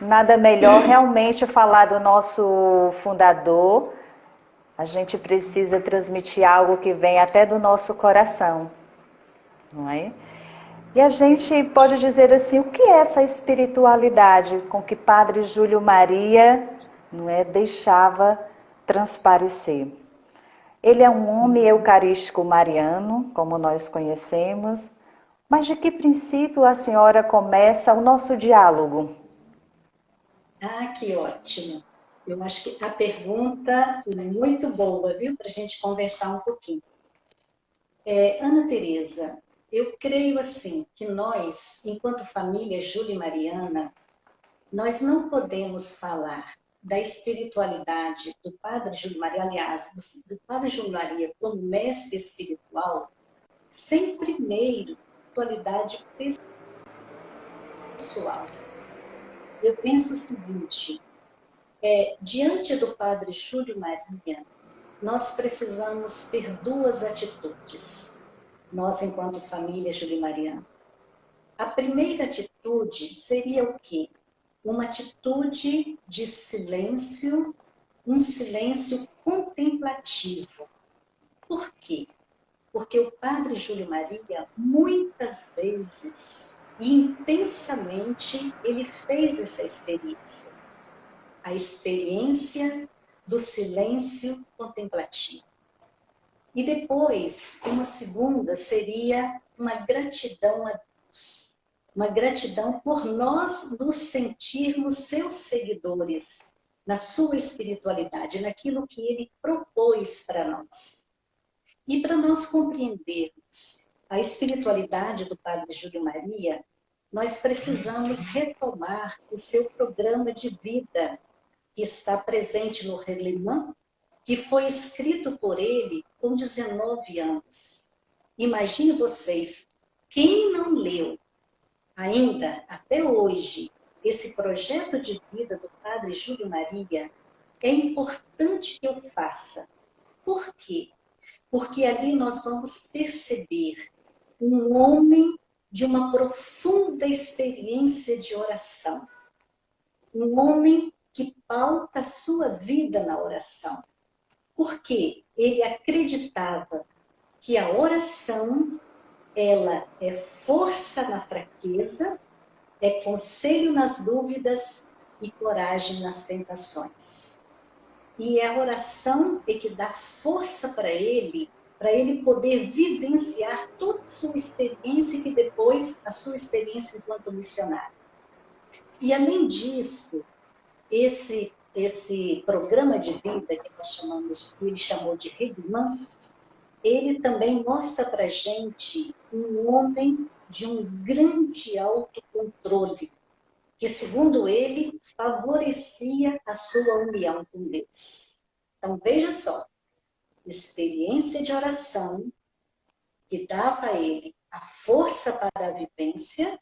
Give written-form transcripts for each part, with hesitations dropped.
nada melhor realmente falar do nosso fundador. A gente precisa transmitir algo que vem até do nosso coração, não é? E a gente pode dizer assim, o que é essa espiritualidade com que Padre Júlio Maria, não é, deixava transparecer? Ele é um homem eucarístico mariano, como nós conhecemos, mas de que princípio a senhora começa o nosso diálogo? Ah, que ótimo. Eu acho que a pergunta é muito boa, viu, para a gente conversar um pouquinho. Ana Teresa, eu creio assim que nós, enquanto família Júlia e Mariana, nós não podemos falar da espiritualidade do Padre Júlio Maria, aliás, do Padre Júlio Maria como mestre espiritual, sem primeiro qualidade pessoal. Eu penso o seguinte, diante do Padre Júlio Maria, nós precisamos ter duas atitudes, nós enquanto família Júlio Mariana. A primeira atitude seria o quê? Uma atitude de silêncio, um silêncio contemplativo. Por quê? Porque o Padre Júlio Maria, muitas vezes e intensamente, ele fez essa experiência. A experiência do silêncio contemplativo. E depois, uma segunda seria uma gratidão a Deus. Uma gratidão por nós nos sentirmos seus seguidores na sua espiritualidade, naquilo que ele propôs para nós. E para nós compreendermos a espiritualidade do Padre Júlio Maria, nós precisamos retomar o seu programa de vida, que está presente no Relemã, que foi escrito por ele com 19 anos. Imagine vocês, quem não leu ainda, até hoje, esse projeto de vida do Padre Júlio Maria, é importante que eu faça. Por quê? Porque ali nós vamos perceber um homem de uma profunda experiência de oração. Um homem que pauta a sua vida na oração. Porque ele acreditava que a oração, ela é força na fraqueza, é conselho nas dúvidas e coragem nas tentações. E a oração é que dá força para ele poder vivenciar toda a sua experiência e que depois a sua experiência enquanto missionário. E além disso, esse programa de vida que nós chamamos, ele chamou de Regman, ele também mostra para a gente um homem de um grande autocontrole, que, segundo ele, favorecia a sua união com Deus. Então, veja só, experiência de oração que dava a ele a força para a vivência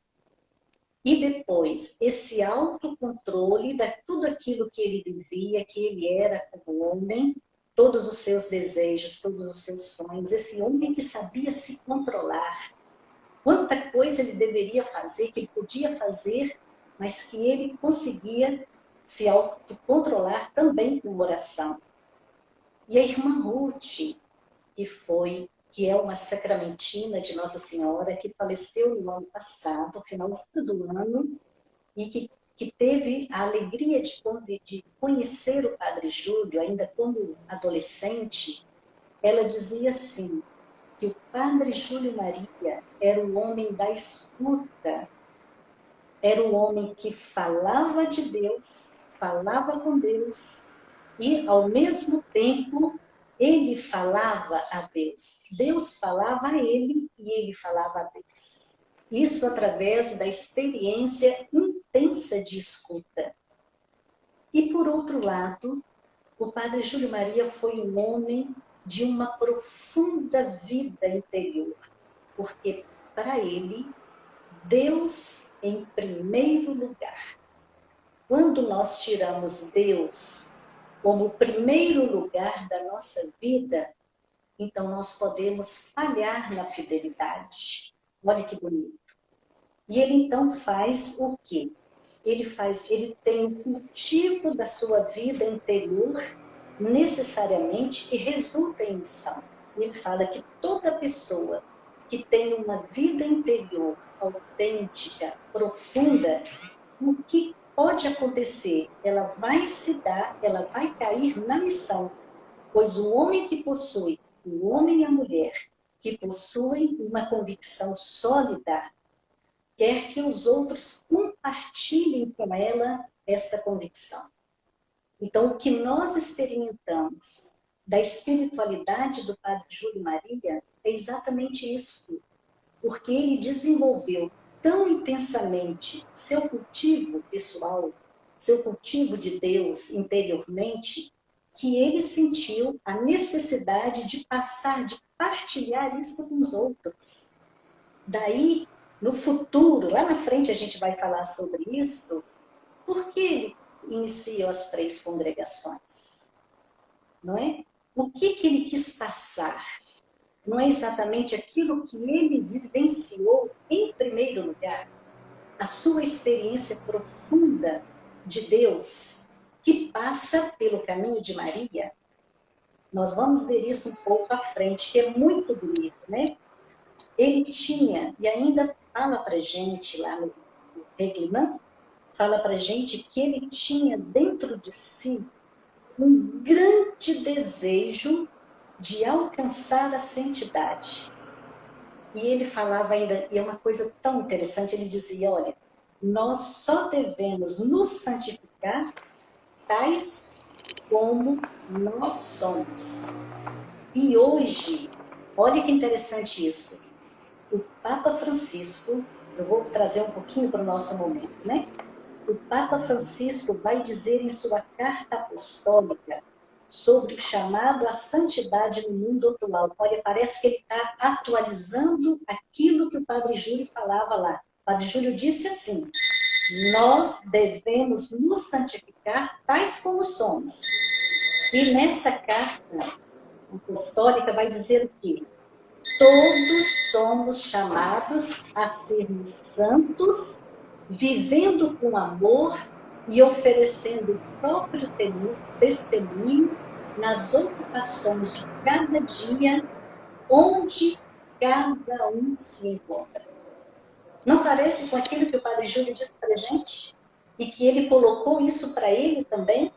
e depois esse autocontrole de tudo aquilo que ele vivia, que ele era como homem, todos os seus desejos, todos os seus sonhos, esse homem que sabia se controlar. Quanta coisa ele deveria fazer, que ele podia fazer, mas que ele conseguia se autocontrolar também com oração. E a irmã Ruth, que é uma sacramentina de Nossa Senhora, que faleceu no ano passado, no final do ano, e que teve a alegria de conhecer o Padre Júlio, ainda como adolescente, ela dizia assim, que o Padre Júlio Maria era o homem da escuta, era o homem que falava de Deus, falava com Deus, e, ao mesmo tempo, ele falava a Deus. Deus falava a ele e ele falava a Deus. Isso através da experiência intensa de escuta. E, por outro lado, o Padre Júlio Maria foi um homem de uma profunda vida interior, porque, para ele, Deus em primeiro lugar. Quando nós tiramos Deus como primeiro lugar da nossa vida, então nós podemos falhar na fidelidade. Olha que bonito. E ele então faz o quê? ele tem o cultivo da sua vida interior necessariamente e resulta em missão. Ele fala que toda pessoa que tem uma vida interior autêntica, profunda, o que pode acontecer? Ela vai se dar, ela vai cair na missão, pois o homem que possui, o homem e a mulher que possuem uma convicção sólida, quer que os outros compartilhem com ela esta convicção. Então, o que nós experimentamos da espiritualidade do Padre Júlio Maria é exatamente isso, porque ele desenvolveu tão intensamente seu cultivo pessoal, seu cultivo de Deus interiormente, que ele sentiu a necessidade de passar, de partilhar isso com os outros. Daí, no futuro, lá na frente a gente vai falar sobre isso, por que ele iniciou as 3 congregações? Não é? O que ele quis passar? Não é exatamente aquilo que ele vivenciou em primeiro lugar, a sua experiência profunda de Deus, que passa pelo caminho de Maria. Nós vamos ver isso um pouco à frente, que é muito bonito, né? Ele tinha, e ainda fala para gente lá no Reglement, fala para gente que ele tinha dentro de si um grande desejo de alcançar a santidade. E ele falava ainda, e é uma coisa tão interessante, ele dizia, olha, nós só devemos nos santificar tais como nós somos. E hoje, olha que interessante isso, o Papa Francisco, eu vou trazer um pouquinho para o nosso momento, né? O Papa Francisco vai dizer em sua carta apostólica sobre o chamado à santidade no mundo atual. Olha, parece que ele está atualizando aquilo que o Padre Júlio falava lá. O Padre Júlio disse assim, nós devemos nos santificar tais como somos. E nesta carta apostólica vai dizer o quê? Todos somos chamados a sermos santos, vivendo com amor e oferecendo o próprio testemunho nas ocupações de cada dia, onde cada um se encontra. Não parece com aquilo que o Padre Júlio disse para a gente? E que ele colocou isso para ele também?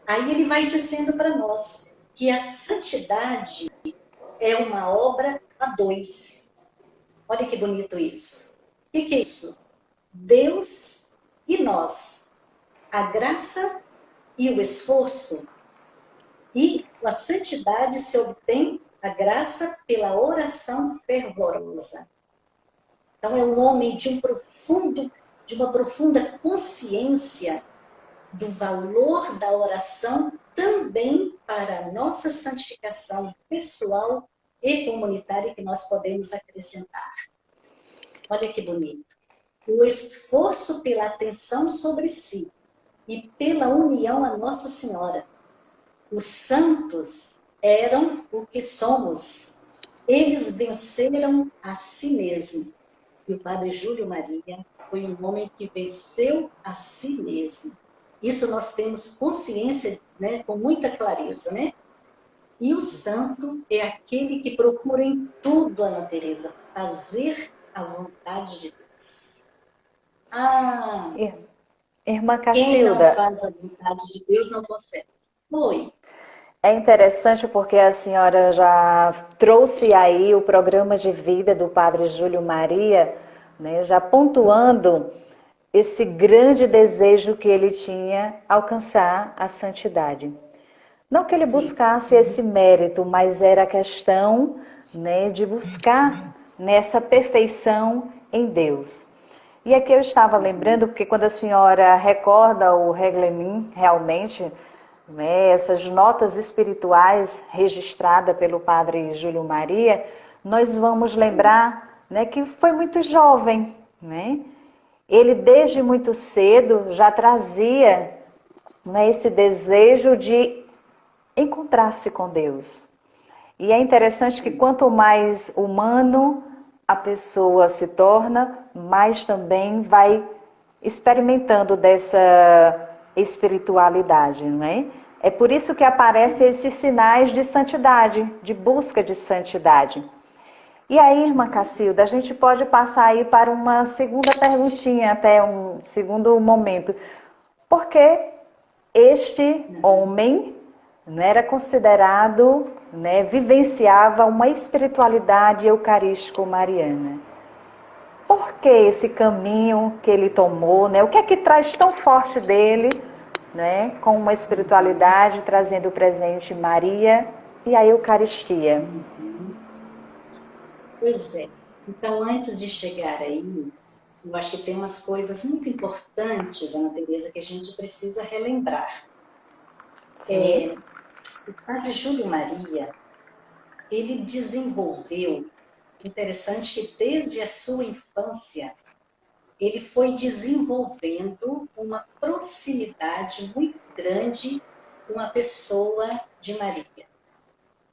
Aí ele vai dizendo para nós que a santidade é uma obra a 2. Olha que bonito isso. O que é isso? Deus e nós. A graça e o esforço. E a santidade se obtém a graça pela oração fervorosa. Então é um homem de uma profunda consciência do valor da oração também para a nossa santificação pessoal e comunitária que nós podemos acrescentar. Olha que bonito. O esforço pela atenção sobre si e pela união a Nossa Senhora. Os santos eram o que somos. Eles venceram a si mesmos. E o Padre Júlio Maria foi um homem que venceu a si mesmo. Isso nós temos consciência, né, com muita clareza, né? E o santo é aquele que procura em tudo, Ana Teresa, fazer a vontade de Deus. Ah, Irmã quem não Cacilda, faz a vontade de Deus não consegue. Oi. é interessante porque a senhora já trouxe aí o programa de vida do Padre Júlio Maria, né, já pontuando esse grande desejo que ele tinha alcançar a santidade. Não que ele buscasse esse mérito, mas era a questão, né, de buscar nessa perfeição em Deus. E aqui eu estava lembrando, porque quando a senhora recorda o Reglement, realmente, né, essas notas espirituais registradas pelo Padre Júlio Maria, nós vamos lembrar, né, que foi muito jovem, né? Ele desde muito cedo já trazia, né, esse desejo de encontrar-se com Deus. E é interessante que quanto mais humano a pessoa se torna, mais também vai experimentando dessa espiritualidade, não é? É por isso que aparecem esses sinais de santidade, de busca de santidade. E aí, irmã Cacilda, a gente pode passar aí para uma segunda perguntinha, até um segundo momento. Por que este homem, né, era considerado, né, vivenciava uma espiritualidade eucarístico-mariana? Por que esse caminho que ele tomou, né? O que é que traz tão forte dele, né, com uma espiritualidade, trazendo o presente Maria e a Eucaristia? Pois é. Então, antes de chegar aí, eu acho que tem umas coisas muito importantes, Ana Teresa, que a gente precisa relembrar. Sim. O Padre Júlio Maria, ele desenvolveu, interessante que desde a sua infância, ele foi desenvolvendo uma proximidade muito grande com a pessoa de Maria.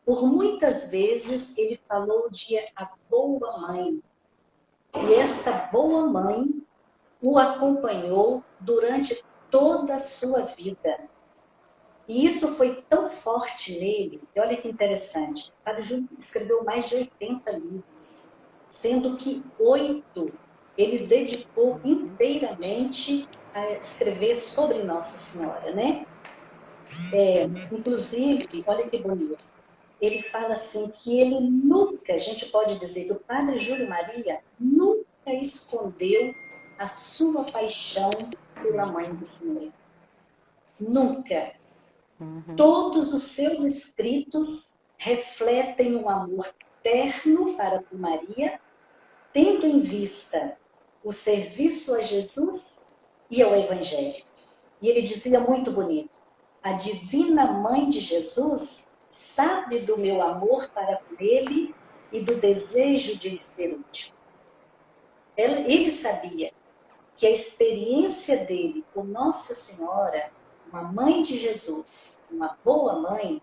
Por muitas vezes ele falou de a boa mãe, e esta boa mãe o acompanhou durante toda a sua vida. E isso foi tão forte nele, e olha que interessante, o Padre Júlio escreveu mais de 80 livros, sendo que 8 ele dedicou inteiramente a escrever sobre Nossa Senhora, né? Inclusive, olha que bonito, ele fala assim que ele nunca, a gente pode dizer que o Padre Júlio Maria nunca escondeu a sua paixão pela Mãe do Senhor. Nunca. Todos os seus escritos refletem um amor terno para com Maria, tendo em vista o serviço a Jesus e ao Evangelho. E ele dizia muito bonito: a divina Mãe de Jesus sabe do meu amor para com ele e do desejo de lhe ser útil. Ele sabia que a experiência dele com Nossa Senhora, uma mãe de Jesus, uma boa mãe,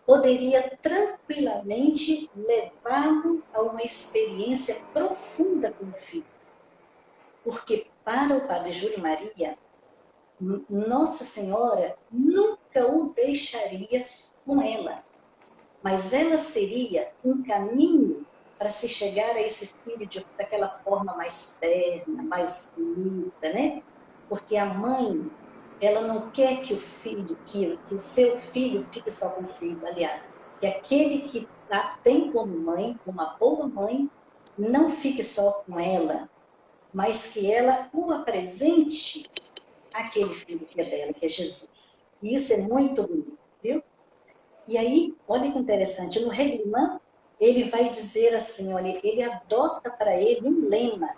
poderia tranquilamente levá-lo a uma experiência profunda com o filho. Porque para o Padre Júlio Maria, Nossa Senhora nunca o deixaria com ela, mas ela seria um caminho para se chegar a esse filho daquela forma mais terna, mais bonita, né? Porque a mãe, ela não quer que o filho, que o seu filho fique só consigo, aliás, que aquele que a tem como mãe, uma boa mãe, não fique só com ela, mas que ela o apresente àquele filho que é dela, que é Jesus. E isso é muito bonito, viu? E aí, olha que interessante, no Reglimã, ele vai dizer assim, olha, ele adota para ele um lema.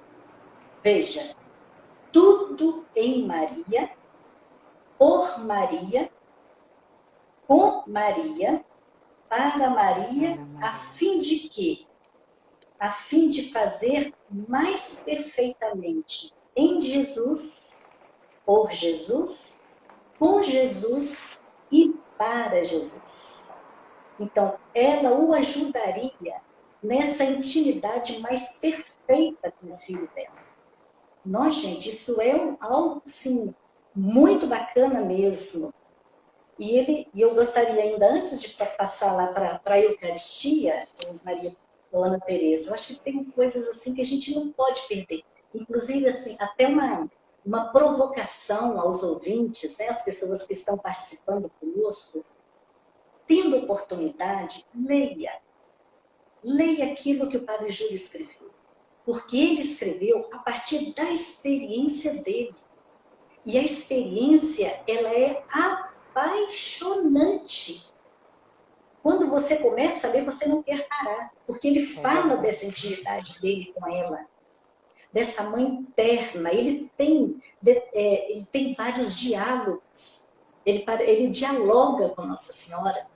Veja, tudo em Maria, por Maria, com Maria, para Maria, a fim de quê? A fim de fazer mais perfeitamente em Jesus, por Jesus, com Jesus e para Jesus. Então, ela o ajudaria nessa intimidade mais perfeita com o filho dela. Nossa, gente, isso é algo, sim, muito bacana mesmo. E eu gostaria ainda, antes de passar lá para a Eucaristia, Maria Ana Teresa, eu acho que tem coisas assim que a gente não pode perder. Inclusive, assim, até uma provocação aos ouvintes, né, as pessoas que estão participando conosco, tendo oportunidade, leia. Leia aquilo que o Padre Júlio escreveu. Porque ele escreveu a partir da experiência dele. E a experiência, ela é apaixonante. Quando você começa a ler, você não quer parar. Porque ele fala dessa intimidade dele com ela. Dessa mãe terna. Ele tem vários diálogos. Ele dialoga com Nossa Senhora.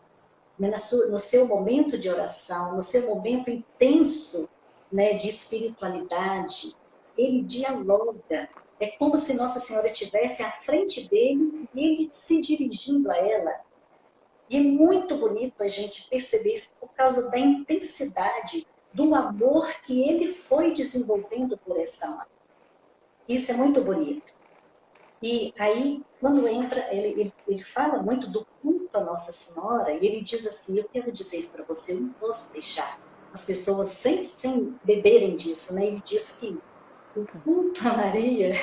No seu momento de oração, no seu momento intenso, né, de espiritualidade, ele dialoga. É como se Nossa Senhora estivesse à frente dele e ele se dirigindo a ela. E é muito bonito a gente perceber isso por causa da intensidade do amor que ele foi desenvolvendo por essa mãe. Isso é muito bonito. E aí, quando entra, ele fala muito do culto à Nossa Senhora, e ele diz assim, eu quero dizer isso para você, eu não posso deixar as pessoas sem beberem disso, né? Ele diz que o culto a Maria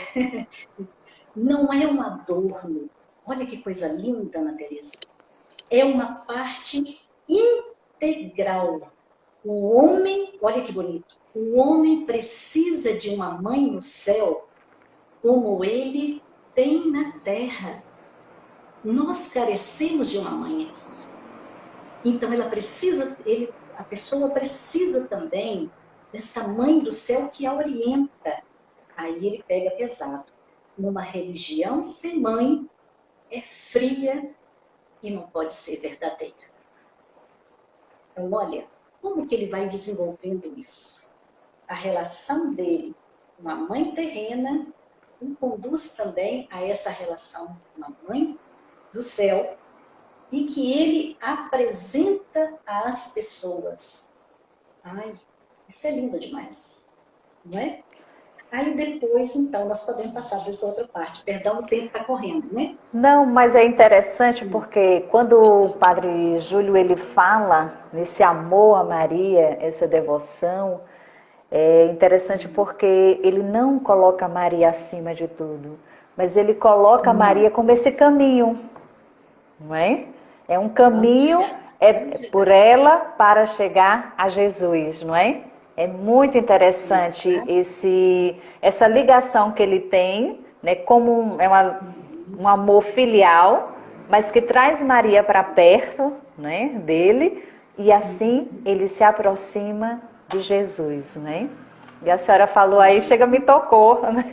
não é um adorno. Olha que coisa linda, Ana Teresa. É uma parte integral. O homem, olha que bonito, o homem precisa de uma mãe no céu como ele tem na terra. Nós carecemos de uma mãe aqui. Então a pessoa precisa também dessa mãe do céu que a orienta. Aí ele pega pesado. Numa religião sem mãe é fria e não pode ser verdadeira. Então, olha, como que ele vai desenvolvendo isso? A relação dele com a mãe terrena o conduz também a essa relação com a mãe do céu e que ele apresenta às pessoas. Ai, isso é lindo demais, não é? Aí depois, então, nós podemos passar para essa outra parte. Perdão, o tempo está correndo, né? Não, mas é interessante porque quando o Padre Júlio ele fala nesse amor a Maria, essa devoção, é interessante porque ele não coloca Maria acima de tudo, mas ele coloca Maria como esse caminho, não é? É um caminho por ela para chegar a Jesus, não é? É muito interessante essa ligação que ele tem, né? Como um amor filial, mas que traz Maria para perto, né, dele, e assim ele se aproxima de Jesus, né? E a senhora falou aí, chega, me tocou, né?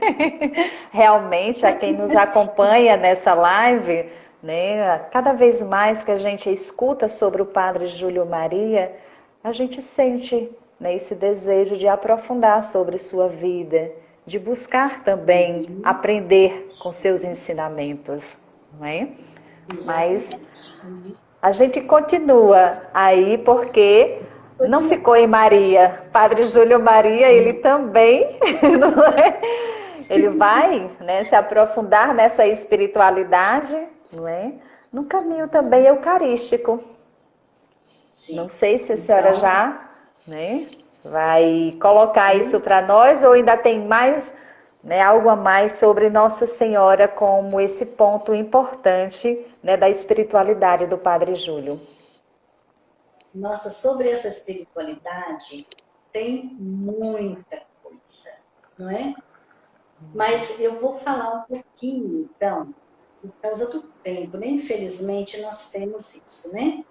Realmente, a quem nos acompanha nessa live, né, cada vez mais que a gente escuta sobre o Padre Júlio Maria, a gente sente, né, esse desejo de aprofundar sobre sua vida, de buscar também aprender com seus ensinamentos, não é? Mas a gente continua aí porque não ficou em Maria. Padre Júlio Maria, ele também, não é? Ele vai, né, se aprofundar nessa espiritualidade, não é? No caminho também eucarístico. Sim. Não sei se a senhora já, né, vai colocar isso para nós ou ainda tem mais, né, algo a mais sobre Nossa Senhora como esse ponto importante, né, da espiritualidade do Padre Júlio. Nossa, sobre essa espiritualidade tem muita coisa, não é? Mas eu vou falar um pouquinho, então, por causa do tempo, né? Infelizmente nós temos isso, né?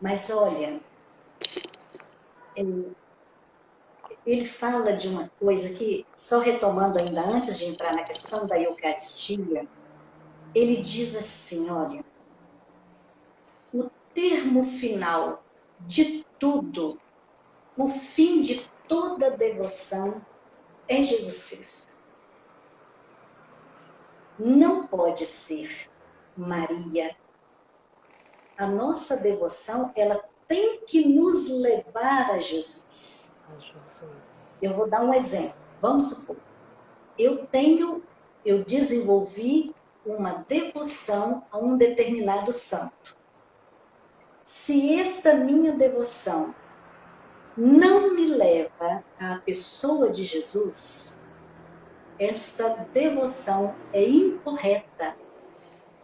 Mas olha, ele fala de uma coisa que, só retomando ainda antes de entrar na questão da Eucaristia, ele diz assim, olha, o termo final de tudo, o fim de toda devoção é Jesus Cristo. Não pode ser Maria. A nossa devoção, ela tem que nos levar a Jesus. Eu vou dar um exemplo. Vamos supor, eu desenvolvi uma devoção a um determinado santo. Se esta minha devoção não me leva à pessoa de Jesus, esta devoção é incorreta,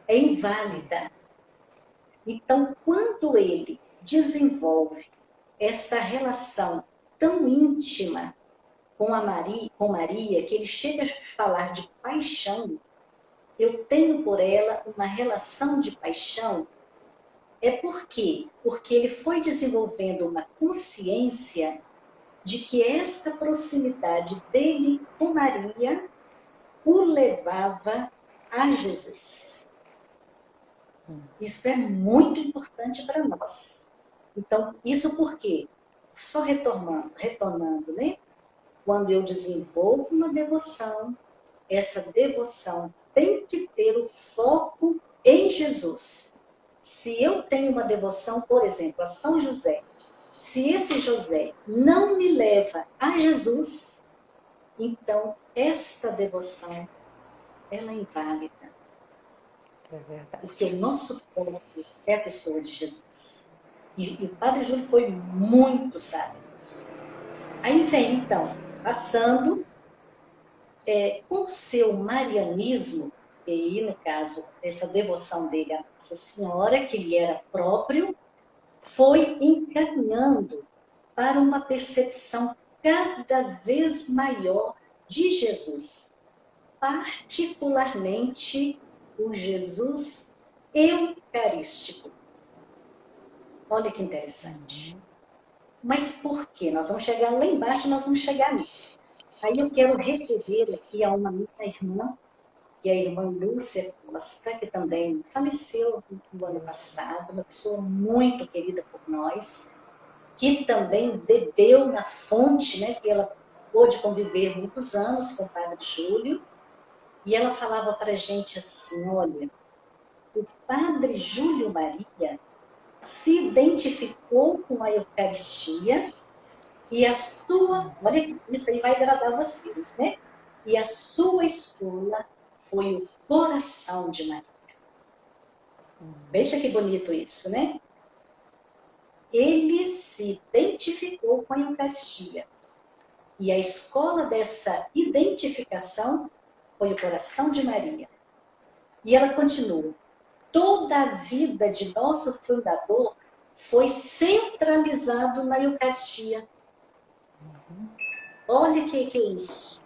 é inválida. Então, quando ele desenvolve esta relação tão íntima com Maria, que ele chega a falar de paixão, eu tenho por ela uma relação de paixão. É por quê? Porque ele foi desenvolvendo uma consciência de que esta proximidade dele com Maria o levava a Jesus. Isso é muito importante para nós. Então, isso por quê? Só retornando, né? Quando eu desenvolvo uma devoção, essa devoção tem que ter o foco em Jesus. Se eu tenho uma devoção, por exemplo, a São José, se esse José não me leva a Jesus, então esta devoção ela é inválida. É verdade. Porque o nosso foco é a pessoa de Jesus. E o Padre Júlio foi muito sábio nisso. Aí vem, então, passando com o seu marianismo, e aí, no caso, essa devoção dele à Nossa Senhora, que lhe era próprio, foi encaminhando para uma percepção cada vez maior de Jesus, particularmente o Jesus eucarístico. Olha que interessante. Mas por quê? Nós vamos chegar lá embaixo, nós vamos chegar nisso. Aí eu quero recorrer aqui a uma minha irmã, que é a irmã Lúcia Costa, que também faleceu no ano passado, uma pessoa muito querida por nós, que também bebeu na fonte, né, que ela pôde conviver muitos anos com o Padre Júlio, e ela falava para a gente assim, olha, o Padre Júlio Maria se identificou com a Eucaristia e a sua, olha que isso aí vai agradar vocês, né? E a sua escola foi o coração de Maria. Veja que bonito isso, né? Ele se identificou com a Eucaristia. E a escola dessa identificação foi o coração de Maria. E ela continua. Toda a vida de nosso fundador foi centralizado na Eucaristia. Olha que é isso.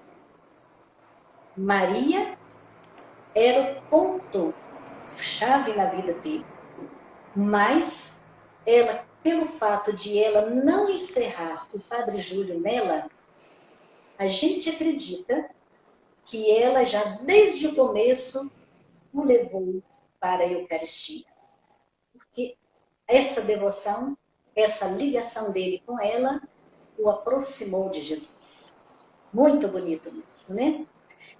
Maria era o ponto-chave na vida dele. Mas ela, pelo fato de ela não encerrar o Padre Júlio nela, a gente acredita que ela já desde o começo o levou para a Eucaristia. Porque essa devoção, essa ligação dele com ela, o aproximou de Jesus. Muito bonito mesmo, né?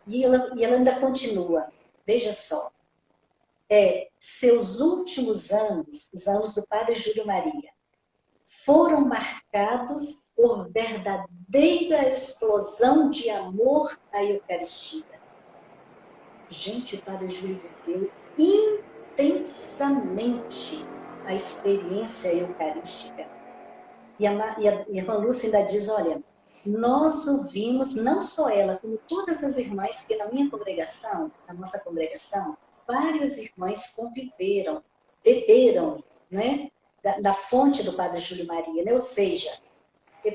E ela ainda continua, veja só, seus últimos anos, os anos do Padre Júlio Maria, foram marcados por verdadeira explosão de amor à Eucaristia. Gente, o Padre Júlio viveu intensamente a experiência eucarística. E a irmã Lúcia ainda diz, olha, nós ouvimos, não só ela, como todas as irmãs, porque na minha congregação, na nossa congregação, várias irmãs conviveram, beberam, né, da fonte do Padre Júlio Maria, né? Ou seja,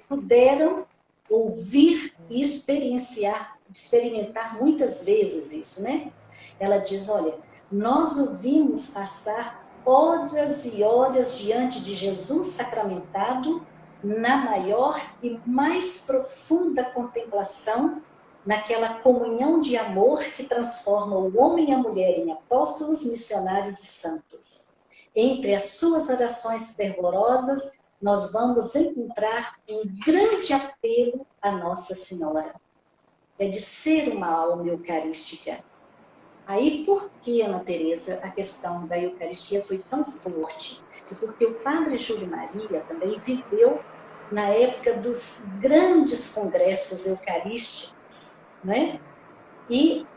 puderam ouvir e experimentar muitas vezes isso, né? Ela diz, olha, nós ouvimos passar horas e horas diante de Jesus sacramentado na maior e mais profunda contemplação, naquela comunhão de amor que transforma o homem e a mulher em apóstolos, missionários e santos. Entre as suas orações fervorosas, nós vamos encontrar um grande apelo à Nossa Senhora. É de ser uma alma eucarística. Aí, por que, Ana Teresa, a questão da Eucaristia foi tão forte? Porque o Padre Júlio Maria também viveu na época dos grandes congressos eucarísticos, né? E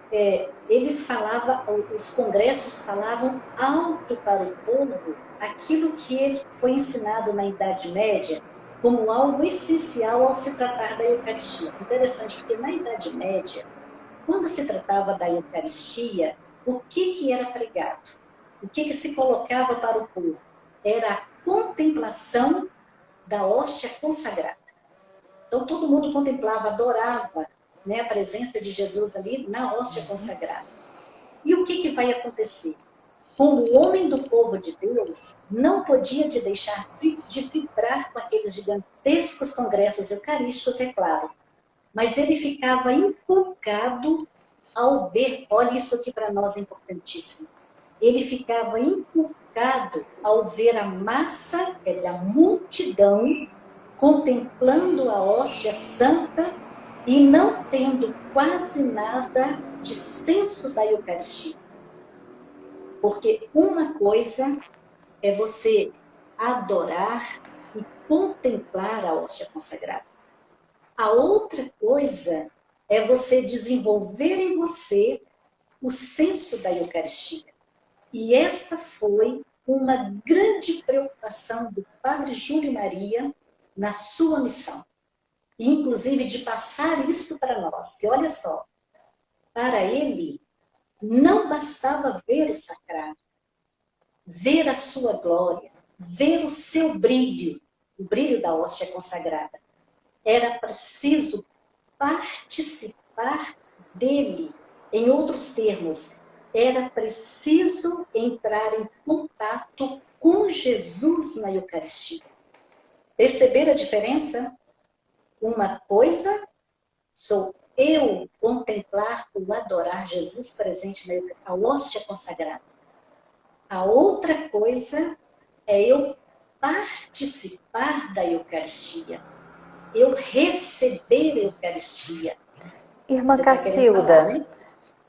ele falava, os congressos falavam alto para o povo aquilo que ele foi ensinado na Idade Média como algo essencial ao se tratar da Eucaristia. Interessante, porque na Idade Média, quando se tratava da Eucaristia, o que era pregado? O que se colocava para o povo? Era a contemplação da hóstia consagrada. Então, todo mundo contemplava, adorava, né, a presença de Jesus ali na hóstia consagrada. E o que vai acontecer? Como homem do povo de Deus, não podia de deixar de vibrar com aqueles gigantescos congressos eucarísticos, é claro. Mas ele ficava inculcado ao ver, olha isso aqui para nós é importantíssimo, ele ficava inculcado ao ver a massa, quer dizer, a multidão, contemplando a hóstia santa e não tendo quase nada de senso da Eucaristia. Porque uma coisa é você adorar e contemplar a hóstia consagrada. A outra coisa é você desenvolver em você o senso da Eucaristia. E esta foi uma grande preocupação do Padre Júlio Maria na sua missão. E, inclusive, de passar isso para nós. Que olha só, para ele, não bastava ver o sacrário, ver a sua glória, ver o seu brilho, o brilho da hóstia consagrada. Era preciso participar dele. Em outros termos, era preciso entrar em contato com Jesus na Eucaristia. Perceber a diferença? Uma coisa sou eu contemplar ou adorar Jesus presente na Eucaristia, a hóstia consagrada. A outra coisa é eu participar da Eucaristia. Eu receber a Eucaristia. Irmã Você está querendo falar, Cacilda, né?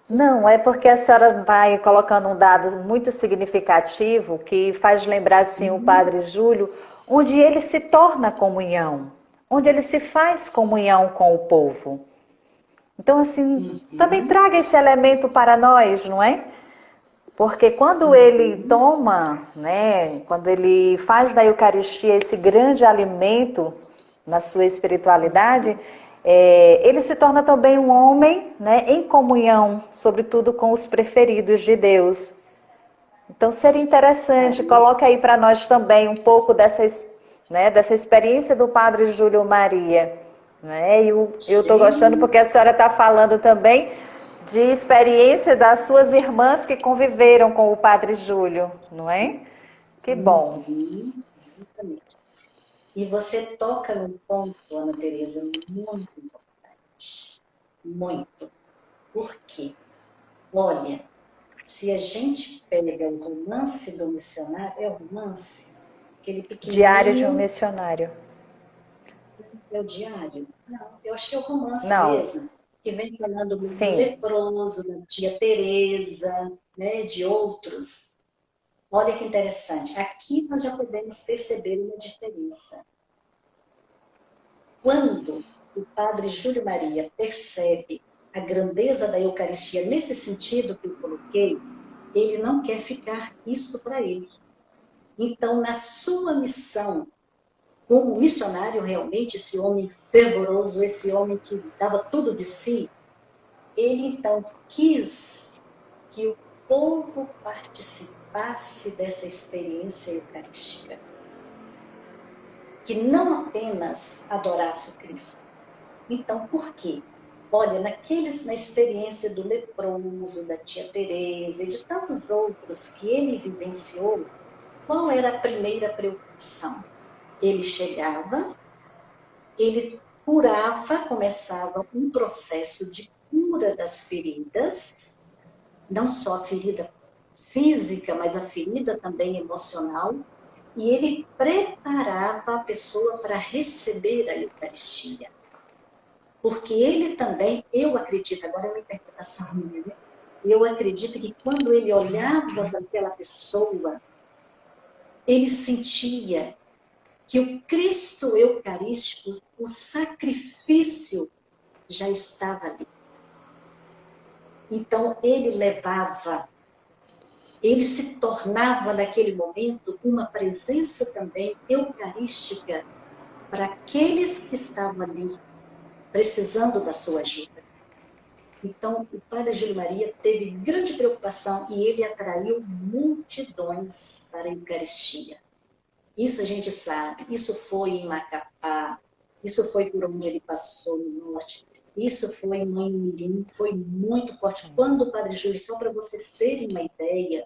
não, é porque a senhora vai colocando um dado muito significativo que faz lembrar assim o Padre Júlio, onde ele se torna comunhão, onde ele se faz comunhão com o povo. Então, assim, também traga esse elemento para nós, não é? Porque quando ele toma, né, quando ele faz da Eucaristia esse grande alimento na sua espiritualidade, ele se torna também um homem, né, em comunhão, sobretudo com os preferidos de Deus. Então seria interessante, coloca aí para nós também um pouco dessa experiência do Padre Júlio Maria. Né? E eu estou gostando porque a senhora está falando também de experiência das suas irmãs que conviveram com o Padre Júlio, não é? Que bom. Exatamente. E você toca num ponto, Ana Tereza, muito importante. Muito. Por quê? Olha, se a gente pega o romance do missionário, é o romance, aquele pequenininho... Diário de um missionário. É o diário? Não, eu acho que é o romance Não. mesmo, que vem falando do Sim. leproso, da tia Teresa, né, de outros. Olha que interessante. Aqui nós já podemos perceber uma diferença. Quando o Padre Júlio Maria percebe a grandeza da Eucaristia nesse sentido que eu coloquei, ele não quer ficar isso para ele. Então, na sua missão, como missionário realmente, esse homem fervoroso, esse homem que dava tudo de si, ele então quis que o povo participasse dessa experiência eucarística. Que não apenas adorasse o Cristo. Então, por quê? Olha, na experiência do leproso, da tia Teresa e de tantos outros que ele vivenciou, qual era a primeira preocupação? Ele chegava, ele curava, começava um processo de cura das feridas, não só a ferida física, mas a ferida também emocional, e ele preparava a pessoa para receber a Eucaristia. Porque ele também, eu acredito, agora é uma interpretação minha, né? Eu acredito que quando ele olhava para aquela pessoa, ele sentia que o Cristo Eucarístico, o sacrifício, já estava ali. Então, ele levava, ele se tornava naquele momento uma presença também eucarística para aqueles que estavam ali, precisando da sua ajuda. Então, o Padre Júlio Maria teve grande preocupação e ele atraiu multidões para a Eucaristia. Isso a gente sabe, isso foi em Macapá, isso foi por onde ele passou no norte, isso foi em Manhumirim, foi muito forte. Quando o Padre Júlio, só para vocês terem uma ideia,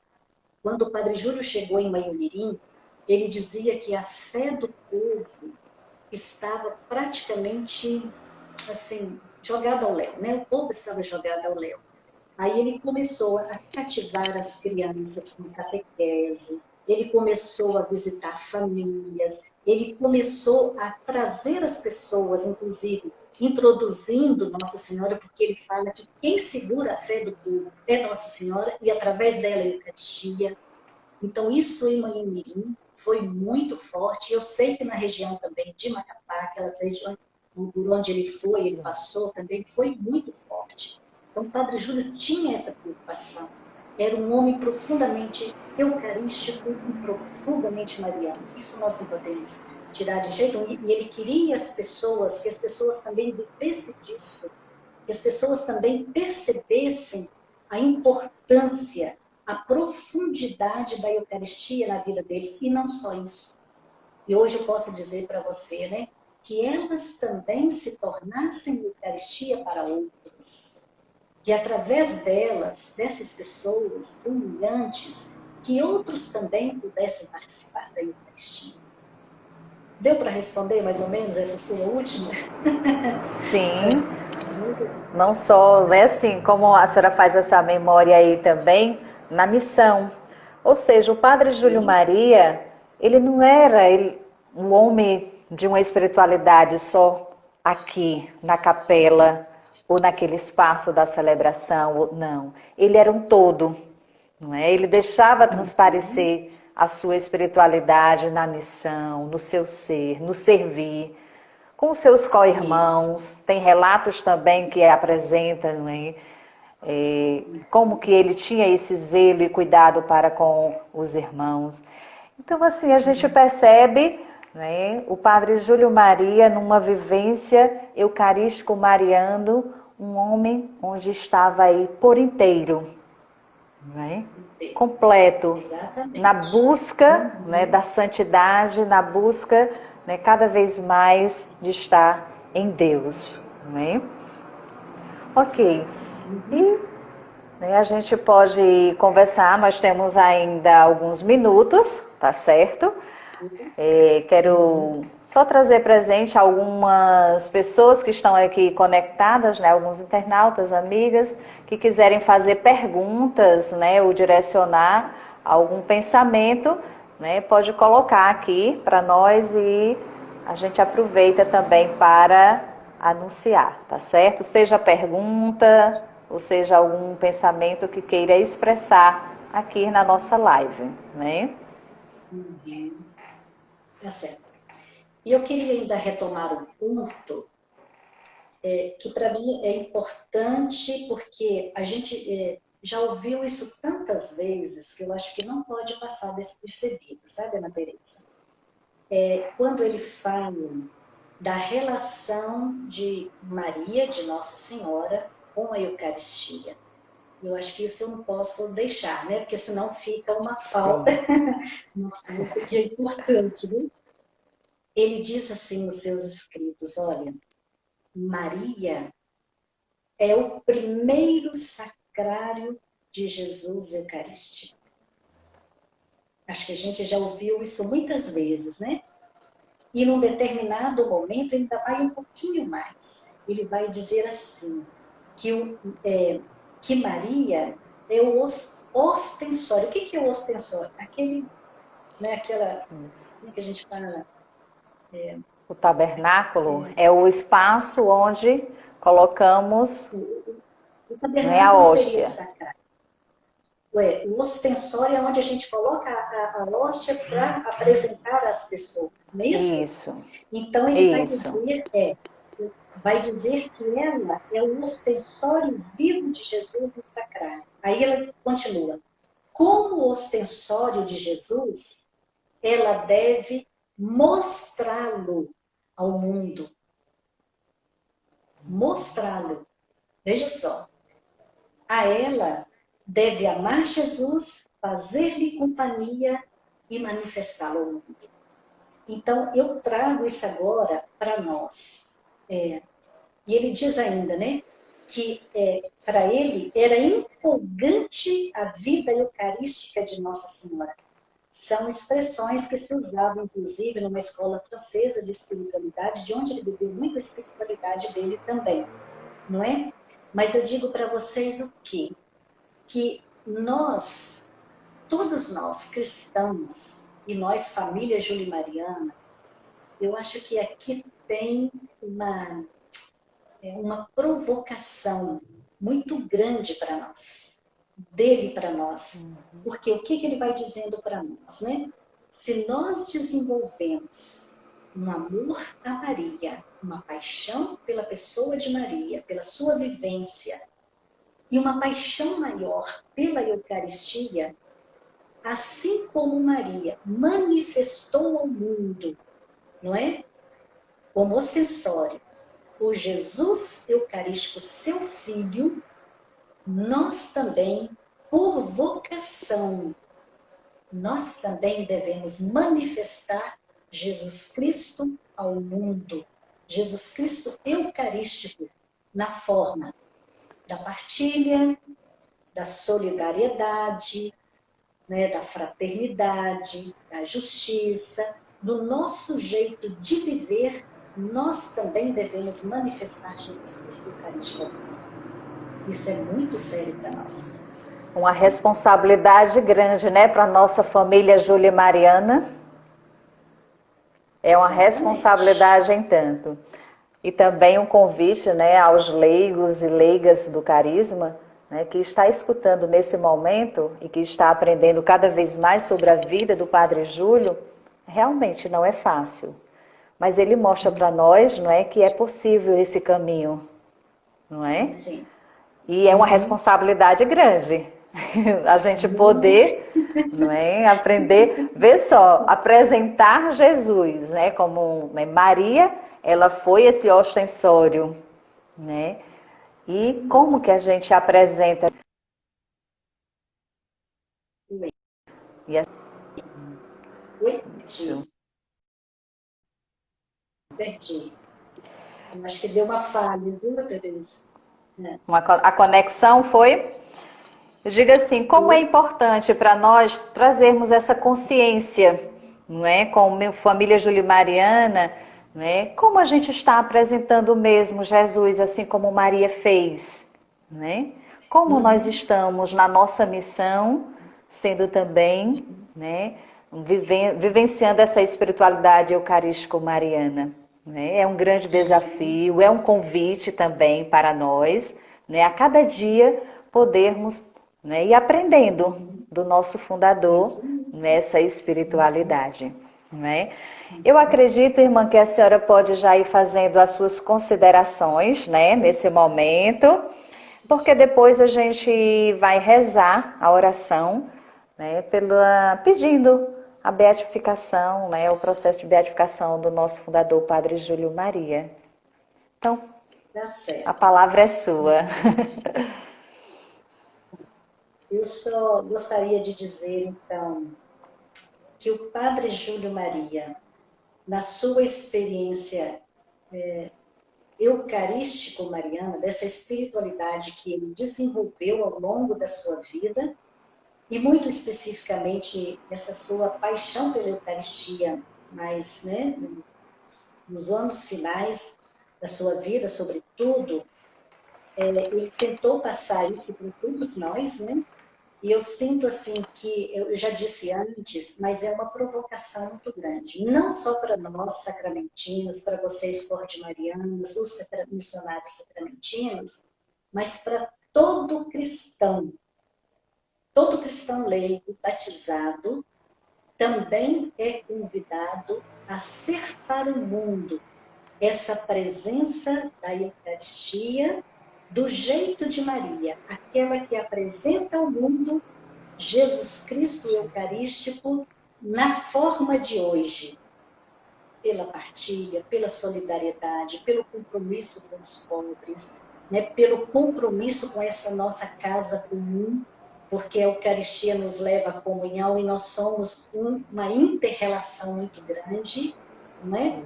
quando o Padre Júlio chegou em Manhumirim, ele dizia que a fé do povo estava praticamente, assim, jogada ao léu, né? O povo estava jogado ao léu. Aí ele começou a cativar as crianças com catequese, ele começou a visitar famílias, ele começou a trazer as pessoas, inclusive, introduzindo Nossa Senhora, porque ele fala que quem segura a fé do povo é Nossa Senhora, e através dela a Eucaristia. Então, isso em Manhumirim foi muito forte. Eu sei que na região também de Macapá, aquelas regiões por onde ele foi, ele passou, também foi muito forte. Então, o Padre Júlio tinha essa preocupação. Era um homem profundamente eucarístico e profundamente mariano. Isso nós não podemos tirar de jeito nenhum. E ele queria que as pessoas também vivessem disso, que as pessoas também percebessem a importância, a profundidade da Eucaristia na vida deles, e não só isso. E hoje eu posso dizer para você, né, que elas também se tornassem Eucaristia para outros. Que através delas, dessas pessoas humilhantes, que outros também pudessem participar da Eucaristia. Deu para responder mais ou menos essa sua última? Sim, não só, né, assim, como a senhora faz essa memória aí também, na missão. Ou seja, o Padre Júlio Sim. Maria, ele não era um homem de uma espiritualidade só aqui, na capela, ou naquele espaço da celebração, não. Ele era um todo, não é? Ele deixava transparecer a sua espiritualidade na missão, no seu ser, no servir, com os seus Isso. co-irmãos. Tem relatos também que apresentam, né, como que ele tinha esse zelo e cuidado para com os irmãos. Então, assim, a gente percebe, né, o Padre Júlio Maria numa vivência eucarístico mariano, um homem onde estava aí por inteiro, né, completo, na Exatamente. busca, né, da santidade, na busca, né, cada vez mais de estar em Deus, né? Ok. E, né, a gente pode conversar, nós temos ainda alguns minutos, tá certo? Quero só trazer presente algumas pessoas que estão aqui conectadas, né, alguns internautas, amigas, que quiserem fazer perguntas, né, ou direcionar algum pensamento, né, pode colocar aqui para nós e a gente aproveita também para anunciar, tá certo? Seja pergunta, ou seja algum pensamento que queira expressar aqui na nossa live, né? Uhum. Tá certo. E eu queria ainda retomar um ponto que para mim é importante, porque a gente já ouviu isso tantas vezes que eu acho que não pode passar despercebido, sabe, Ana Teresa? Quando ele fala da relação de Maria, de Nossa Senhora, com a Eucaristia. Eu acho que isso eu não posso deixar, né? Porque senão fica uma falta, Sim. uma falta que é importante, né? Ele diz assim nos seus escritos, olha, Maria é o primeiro sacrário de Jesus Eucarístico. Acho que a gente já ouviu isso muitas vezes, né? E num determinado momento ainda vai um pouquinho mais. Ele vai dizer assim, que Maria é o ostensório. O que é o ostensório? Aquele, né, aquela, como é que a gente fala? O tabernáculo é o espaço onde colocamos, O não é, a tabernáculo seria o hóstia. sacrário. O ostensório é onde a gente coloca a hóstia para apresentar às pessoas, não é isso? Isso, Então ele isso, vai dizer que ela é o ostensório vivo de Jesus no sacrário. Aí ela continua. Como ostensório de Jesus, ela deve mostrá-lo ao mundo. Mostrá-lo. Veja só. A ela deve amar Jesus, fazer-lhe companhia e manifestá-lo ao mundo. Então, eu trago isso agora para nós. E ele diz ainda, né, que para ele era empolgante a vida eucarística de Nossa Senhora. São expressões que se usavam, inclusive, numa escola francesa de espiritualidade, de onde ele bebeu muito a espiritualidade dele também, não é? Mas eu digo para vocês o quê? Que nós, todos nós cristãos, e nós, família Julimariana, eu acho que aqui tem uma provocação muito grande para nós, dele para nós. Porque o que ele vai dizendo para nós, né? Se nós desenvolvemos um amor a Maria, uma paixão pela pessoa de Maria, pela sua vivência, e uma paixão maior pela Eucaristia, assim como Maria manifestou ao mundo, não é? Como ostensório, o Jesus Eucarístico, seu Filho, nós também, por vocação, nós também devemos manifestar Jesus Cristo ao mundo, Jesus Cristo Eucarístico, na forma da partilha, da solidariedade, né, da fraternidade, da justiça, do nosso jeito de viver, nós também devemos manifestar Jesus Cristo Eucarístico ao mundo. Isso é muito sério para nós. Uma responsabilidade grande, né, para a nossa família Júlia Mariana. É uma responsabilidade em tanto. E também um convite, né, aos leigos e leigas do Carisma, né, que está escutando nesse momento e que está aprendendo cada vez mais sobre a vida do Padre Júlio. Realmente não é fácil, mas ele mostra para nós, não é, que é possível esse caminho, não é? Sim. E é uma responsabilidade grande a gente poder, não é, aprender, ver só, apresentar Jesus, né, como, né, Maria, ela foi esse ostensório, né? E como que a gente apresenta? E a... Perdi. Eu acho que deu uma falha, viu, Tereza? A conexão foi? Eu digo assim, como é importante para nós trazermos essa consciência, não é? Como família julimariana, não é? Como a gente está apresentando mesmo Jesus, assim como Maria fez, não é? Como nós estamos na nossa missão, sendo também, né, vivenciando essa espiritualidade eucarístico-mariana. Né? É um grande desafio, é um convite também para nós, né, a cada dia podermos, né, ir aprendendo do nosso fundador nessa espiritualidade. Né? Eu acredito, irmã, que a senhora pode já ir fazendo as suas considerações, né, nesse momento, porque depois a gente vai rezar a oração, né, pedindo a beatificação, né, o processo de beatificação do nosso fundador, Padre Júlio Maria. Então, a palavra é sua. Eu só gostaria de dizer, então, que o Padre Júlio Maria, na sua experiência eucarístico-mariana, dessa espiritualidade que ele desenvolveu ao longo da sua vida, e muito especificamente essa sua paixão pela Eucaristia, mas, né, nos anos finais da sua vida, sobretudo, ele tentou passar isso para todos nós, né? E eu sinto assim que, eu já disse antes, mas é uma provocação muito grande, não só para nós sacramentinos, para vocês cordimarianos, os missionários sacramentinos, mas para todo cristão leigo batizado também é convidado a ser para o mundo essa presença da Eucaristia do jeito de Maria, aquela que apresenta ao mundo Jesus Cristo Eucarístico na forma de hoje, pela partilha, pela solidariedade, pelo compromisso com os pobres, né, pelo compromisso com essa nossa casa comum, porque a Eucaristia nos leva à comunhão e nós somos uma inter-relação muito grande, né?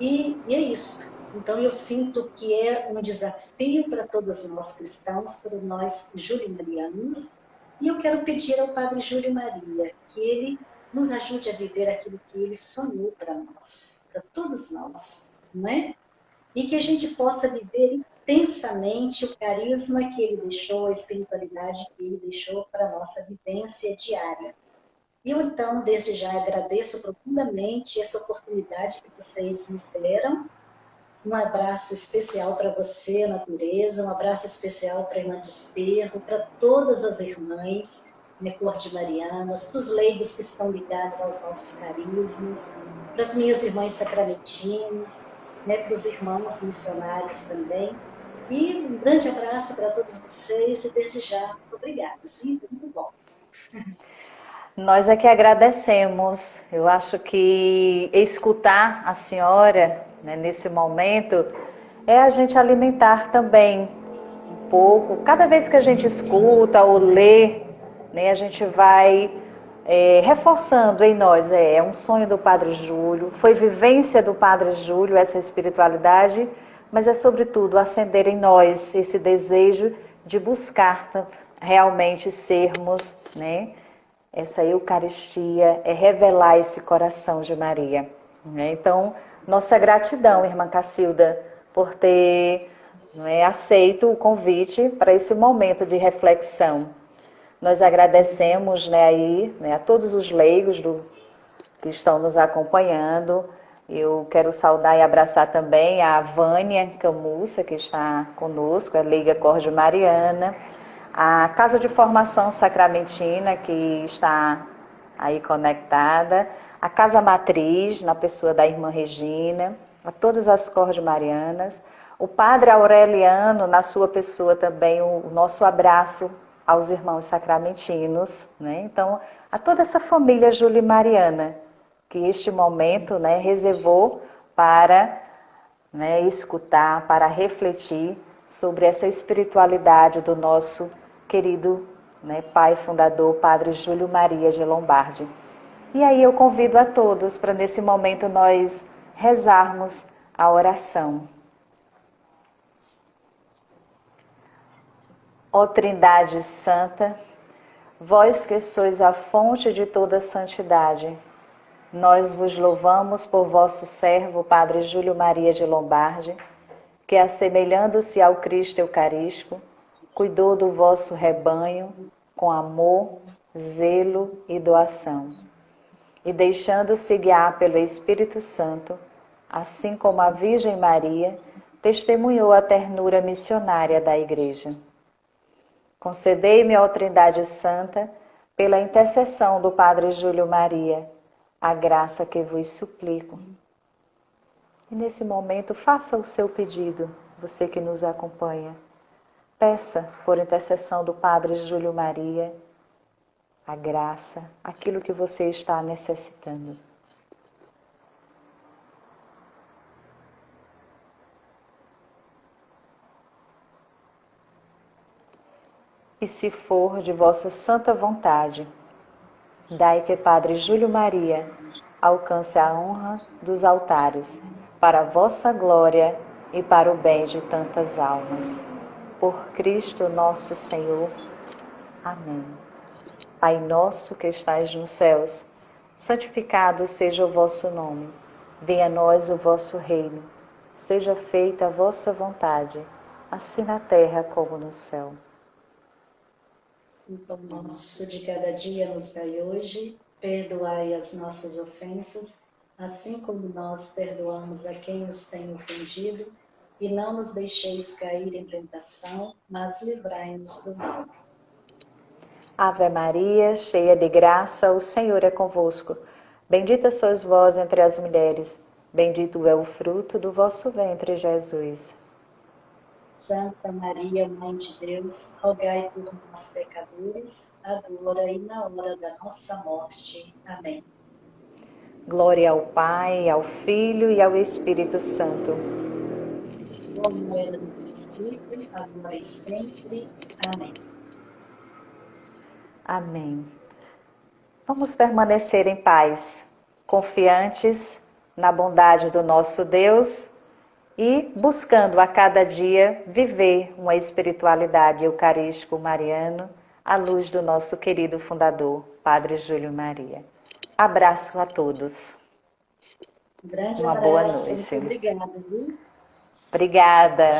E é isso. Então, eu sinto que é um desafio para todos nós cristãos, para nós julimarianos, e eu quero pedir ao Padre Júlio Maria que ele nos ajude a viver aquilo que ele sonhou para nós, para todos nós, não é? E que a gente possa viver intensamente o carisma que ele deixou, a espiritualidade que ele deixou para a nossa vivência diária. E eu, então, desde já agradeço profundamente essa oportunidade que vocês nos deram. Um abraço especial para você, Natureza, um abraço especial para a irmã Desterro, para todas as irmãs, né, cordimarianas, para os leigos que estão ligados aos nossos carismas, para as minhas irmãs sacramentinas, né, para os irmãos missionários também. E um grande abraço para todos vocês e desde já, muito obrigada, sim, foi muito bom. Nós é que agradecemos. Eu acho que escutar a senhora, né, nesse momento é a gente alimentar também um pouco. Cada vez que a gente escuta ou lê, né, a gente vai reforçando em nós. É um sonho do Padre Júlio, foi vivência do Padre Júlio essa espiritualidade, mas é sobretudo acender em nós esse desejo de buscar realmente sermos, né, essa Eucaristia, é revelar esse coração de Maria. Né? Então, nossa gratidão, irmã Cacilda, por ter aceito o convite para esse momento de reflexão. Nós agradecemos a todos os leigos que estão nos acompanhando. Eu quero saudar e abraçar também a Vânia Camussa, que está conosco, a leiga Corde Mariana, a Casa de Formação Sacramentina, que está aí conectada, a Casa Matriz, na pessoa da irmã Regina, a todas as Cordes Marianas, o Padre Aureliano, na sua pessoa também, o nosso abraço aos irmãos sacramentinos, né? Então, a toda essa família julimariana, que este momento, né, reservou para, né, escutar, para refletir sobre essa espiritualidade do nosso querido, né, pai fundador, Padre Júlio Maria de Lombardi. E aí eu convido a todos para nesse momento nós rezarmos a oração. Ó Trindade Santa, vós que sois a fonte de toda santidade, nós vos louvamos por vosso servo, Padre Júlio Maria de Lombardi, que, assemelhando-se ao Cristo Eucarístico, cuidou do vosso rebanho com amor, zelo e doação. E deixando-se guiar pelo Espírito Santo, assim como a Virgem Maria, testemunhou a ternura missionária da Igreja. Concedei-me, ó Trindade Santa, pela intercessão do Padre Júlio Maria, a graça que vos suplico. E nesse momento, faça o seu pedido, você que nos acompanha. Peça, por intercessão do Padre Júlio Maria, a graça, aquilo que você está necessitando. E se for de vossa santa vontade, dai que Padre Júlio Maria alcance a honra dos altares, para a vossa glória e para o bem de tantas almas. Por Cristo nosso Senhor. Amém. Pai nosso que estais nos céus, santificado seja o vosso nome. Venha a nós o vosso reino. Seja feita a vossa vontade, assim na terra como no céu. O pão nosso de cada dia nos dai hoje, perdoai as nossas ofensas, assim como nós perdoamos a quem nos tem ofendido, e não nos deixeis cair em tentação, mas livrai-nos do mal. Ave Maria, cheia de graça, o Senhor é convosco. Bendita sois vós entre as mulheres, bendito é o fruto do vosso ventre, Jesus. Santa Maria, Mãe de Deus, rogai por nós, pecadores, agora e na hora da nossa morte. Amém. Glória ao Pai, ao Filho e ao Espírito Santo. Como era no princípio, agora e sempre. Amém. Amém. Vamos permanecer em paz, confiantes na bondade do nosso Deus e buscando a cada dia viver uma espiritualidade eucarístico-mariana à luz do nosso querido fundador, Padre Júlio Maria. Abraço a todos. Um grande uma abraço, boa noite. Muito obrigada. Viu? Obrigada.